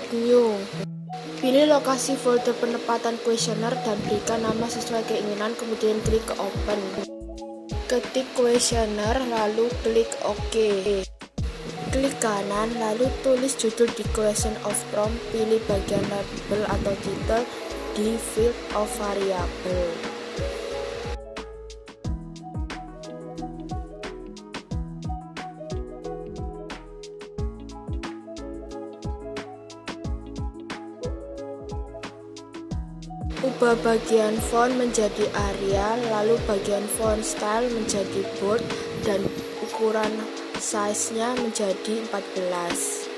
klik new. Pilih lokasi folder penempatan kuesioner dan berikan nama sesuai keinginan, kemudian klik ke open. Ketik kuesioner lalu klik OK. Klik kanan lalu tulis judul di question of prompt, pilih bagian label atau title di field of variable. Ubah bagian font menjadi Arial, lalu bagian font style menjadi bold dan ukuran size-nya menjadi 14.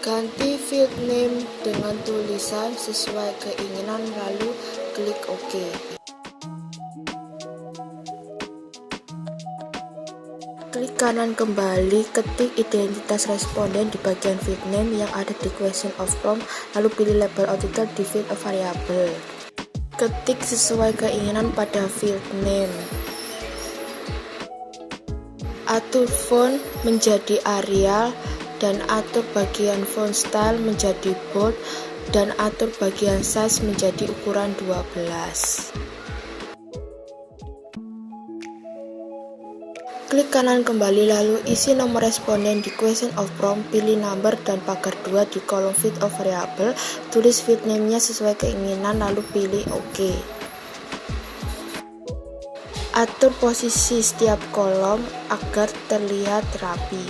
Ganti field name dengan tulisan sesuai keinginan lalu klik OK. Klik kanan kembali, ketik identitas responden di bagian field name yang ada di question of prompt, lalu pilih label atau title di field of variable. Ketik sesuai keinginan pada field name. Atur font menjadi Arial dan atur bagian font style menjadi bold dan atur bagian size menjadi ukuran 12. Klik kanan kembali lalu isi nomor responden di question of prompt, pilih number dan pagar 2 di kolom field of variable, tulis field name-nya sesuai keinginan lalu pilih OK. Atur posisi setiap kolom agar terlihat rapi.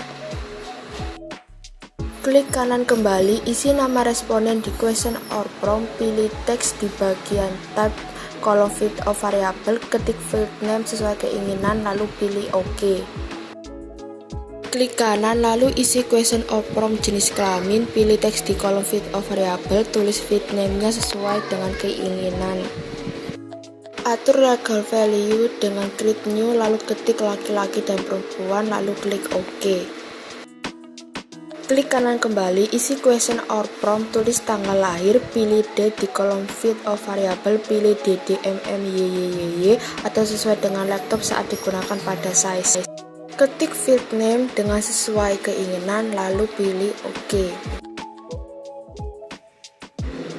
Klik kanan kembali, isi nama responden di question or prompt, pilih teks di bagian tab kolom field of variable, ketik field name sesuai keinginan lalu pilih OK. Klik kanan lalu isi question of prompt jenis kelamin, pilih teks di kolom field of variable, tulis field name-nya sesuai dengan keinginan. Atur legal value dengan klik new lalu ketik laki-laki dan perempuan lalu klik OK. Klik kanan kembali, isi question or prompt, tulis tanggal lahir, pilih date di kolom field of variable, pilih DDMMYYY atau sesuai dengan laptop saat digunakan pada size. Ketik field name dengan sesuai keinginan lalu pilih OK.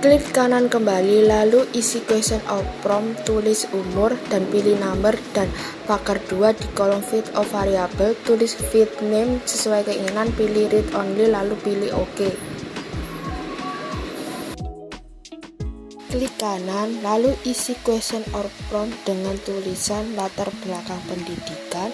Klik kanan kembali lalu isi question or prompt, tulis umur dan pilih number dan pagar 2 di kolom field of variable, tulis field name sesuai keinginan, pilih read only lalu pilih OK. Klik kanan lalu isi question or prompt dengan tulisan latar belakang pendidikan,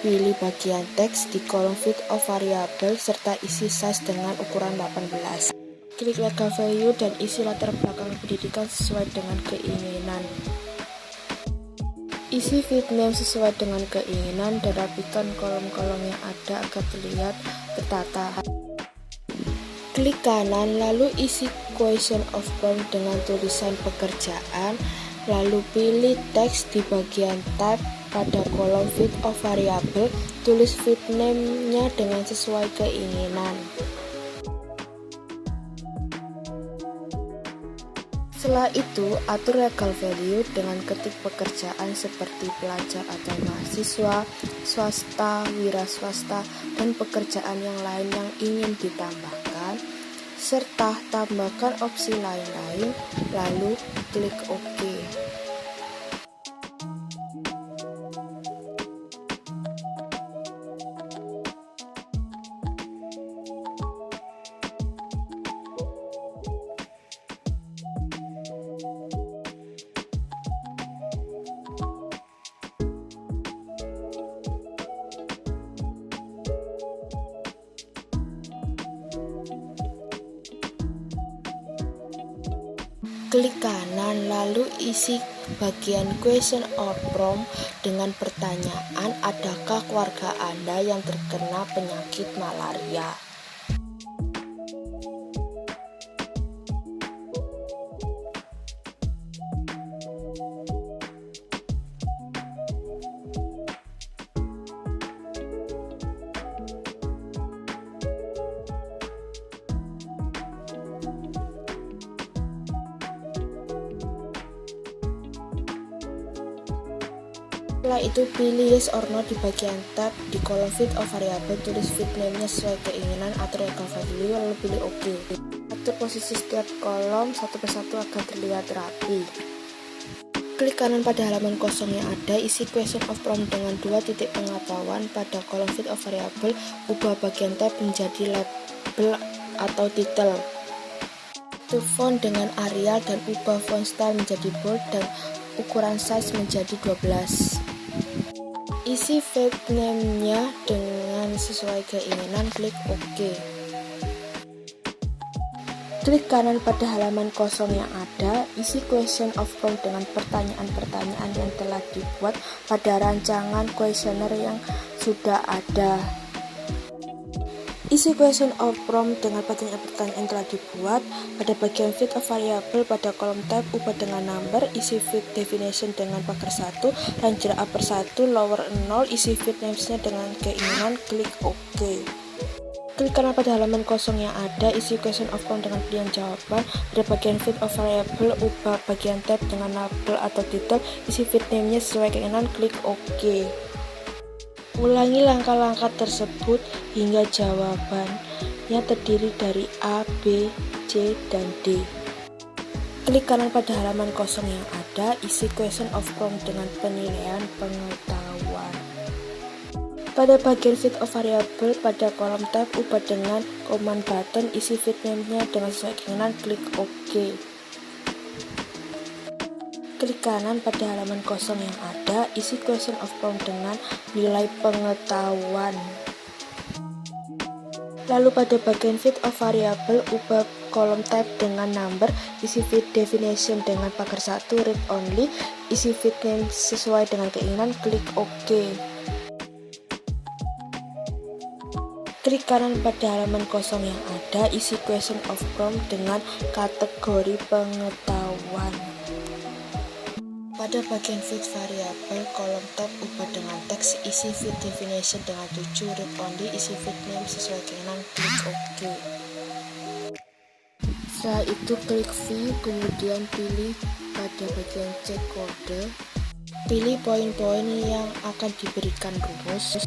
pilih bagian teks di kolom field of variable serta isi size dengan ukuran 18. Klik legal value dan isi latar belakang pendidikan sesuai dengan keinginan. Isi field name sesuai dengan keinginan dan rapikan kolom-kolom yang ada agar terlihat tertata. Klik kanan lalu isi question of prompt dengan tulisan pekerjaan, lalu pilih teks di bagian tab pada kolom field of variable, tulis field name-nya dengan sesuai keinginan. Setelah itu, atur legal value dengan ketik pekerjaan seperti pelajar atau mahasiswa, swasta, wira swasta, dan pekerjaan yang lain yang ingin ditambahkan, serta tambahkan opsi lain-lain, lalu klik OK. Klik kanan lalu isi bagian question or prompt dengan pertanyaan, adakah keluarga Anda yang terkena penyakit malaria? Setelah itu pilih yes or no di bagian tab di kolom fit of variable, tulis fit name-nya sesuai keinginan, atur egal value, lalu pilih OK. Atur posisi setiap kolom satu persatu agar terlihat rapi. Klik kanan pada halaman kosong yang ada, isi question of prompt dengan 2 titik pengetahuan pada kolom fit of variable, ubah bagian tab menjadi label atau title. To font dengan Arial dan ubah font style menjadi bold dan ukuran size menjadi 12. Isi file name-nya dengan sesuai keinginan, klik OK. Klik kanan pada halaman kosong yang ada, isi question of prompt dengan pertanyaan-pertanyaan yang telah dibuat pada rancangan kuesioner yang sudah ada. Isi question of prompt dengan pertanyaan-pertanyaan yang telah dibuat pada bagian fit of variable pada kolom tab, ubah dengan number, isi fit definition dengan pagar 1, ranger upper 1, lower 0, isi fit names-nya dengan keinginan, klik OK. Klik kanan pada halaman kosong yang ada, isi question of prompt dengan pilihan jawaban pada bagian fit of variable, ubah bagian tab dengan label atau title, isi fit name-nya sesuai keinginan, klik OK. Ulangi langkah-langkah tersebut hingga jawabannya terdiri dari A, B, C, dan D. Klik kanan pada halaman kosong yang ada, isi question of prompt dengan penilaian pengetahuan. Pada bagian fit of variable pada kolom tab, ubah dengan command button, isi fit name-nya dengan sesuai keinginan, klik OK. Klik kanan pada halaman kosong yang ada, isi question of prompt dengan nilai pengetahuan. Lalu pada bagian fit of variable, ubah kolom tab dengan number, isi fit definition dengan pagar 1, read only, isi fit name sesuai dengan keinginan, klik OK. Klik kanan pada halaman kosong yang ada, isi question of prompt dengan kategori pengetahuan. Pada bagian fit variable, kolom tab ubah dengan teks, isi fit definition dengan 7, read only, isi fit name sesuai keinginan, klik OK. Setelah itu klik view, kemudian pilih pada bagian cek kode, pilih poin-poin yang akan diberikan rumus,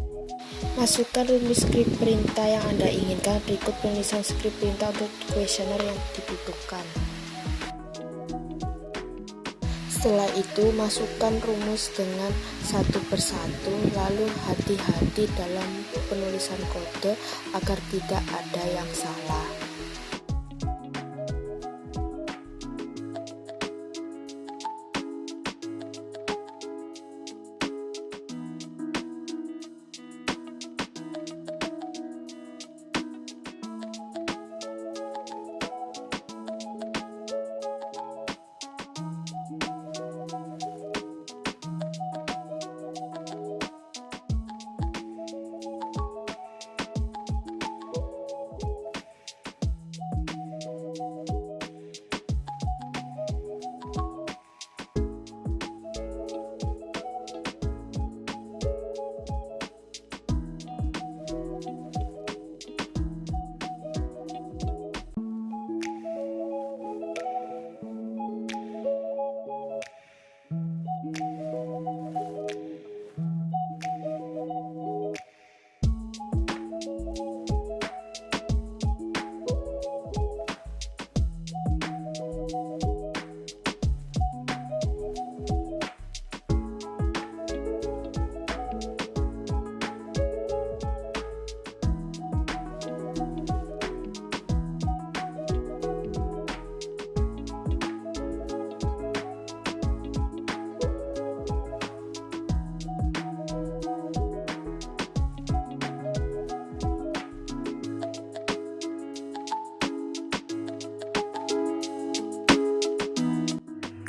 masukkan rumus skrip perintah yang Anda inginkan, berikut penulisan skrip perintah untuk kuesioner yang dibutuhkan. Setelah itu, masukkan rumus dengan satu persatu, lalu hati-hati dalam penulisan kode agar tidak ada yang salah.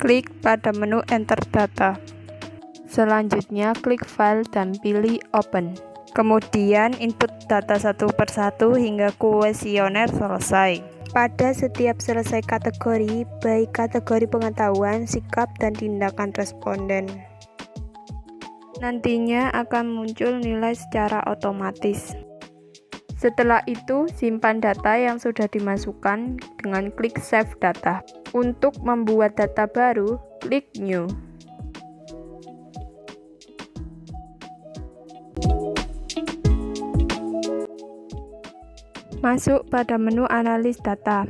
Klik pada menu Enter Data. Selanjutnya klik File dan pilih Open. Kemudian input data satu persatu hingga kuesioner selesai. Pada setiap selesai kategori, baik kategori pengetahuan, sikap, dan tindakan responden, nantinya akan muncul nilai secara otomatis. Setelah itu, simpan data yang sudah dimasukkan dengan klik Save Data. Untuk membuat data baru, klik New. Masuk pada menu analis data.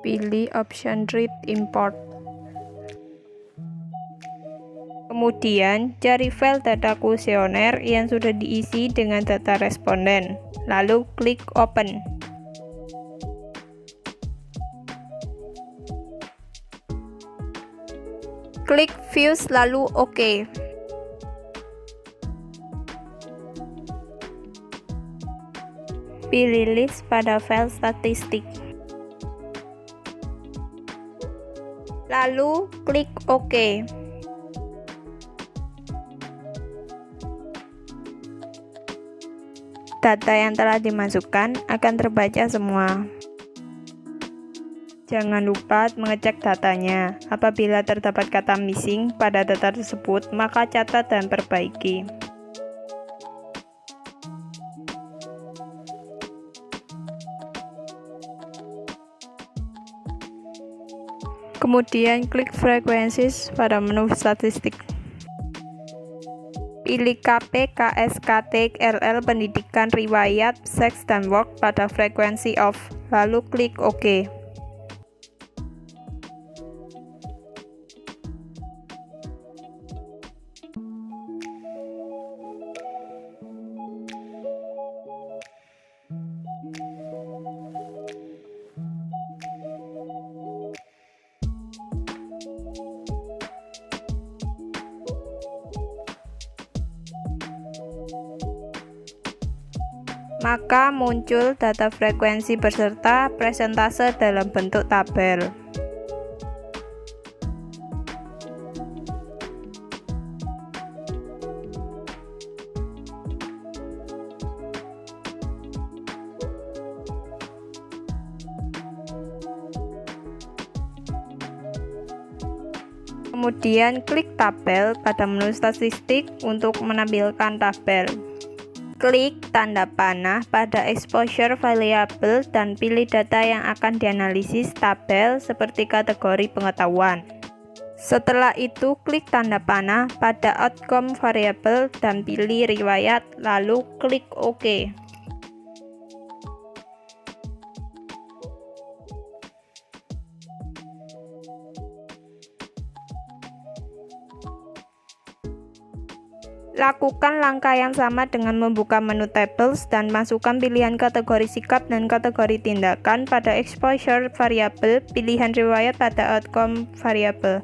Pilih option Read Import. Kemudian, cari file data kuesioner yang sudah diisi dengan data responden, lalu klik Open. Klik Views lalu OK. Pilih list pada file statistik. Lalu klik OK. Data yang telah dimasukkan akan terbaca semua. Jangan lupa mengecek datanya. Apabila terdapat kata missing pada data tersebut, maka catat dan perbaiki. Kemudian klik Frequencies pada menu statistik. Pilih KP, KSKT, LL, pendidikan, riwayat, seks, dan work pada frekuensi off, lalu klik OK. Maka muncul data frekuensi beserta presentase dalam bentuk tabel. Kemudian klik tabel pada menu statistik untuk menampilkan tabel. Klik tanda panah pada exposure variable dan pilih data yang akan dianalisis tabel seperti kategori pengetahuan. Setelah itu klik tanda panah pada outcome variable dan pilih riwayat, lalu klik OK. Lakukan langkah yang sama dengan membuka menu tables dan masukkan pilihan kategori sikap dan kategori tindakan pada exposure variable, pilihan riwayat pada outcome variable.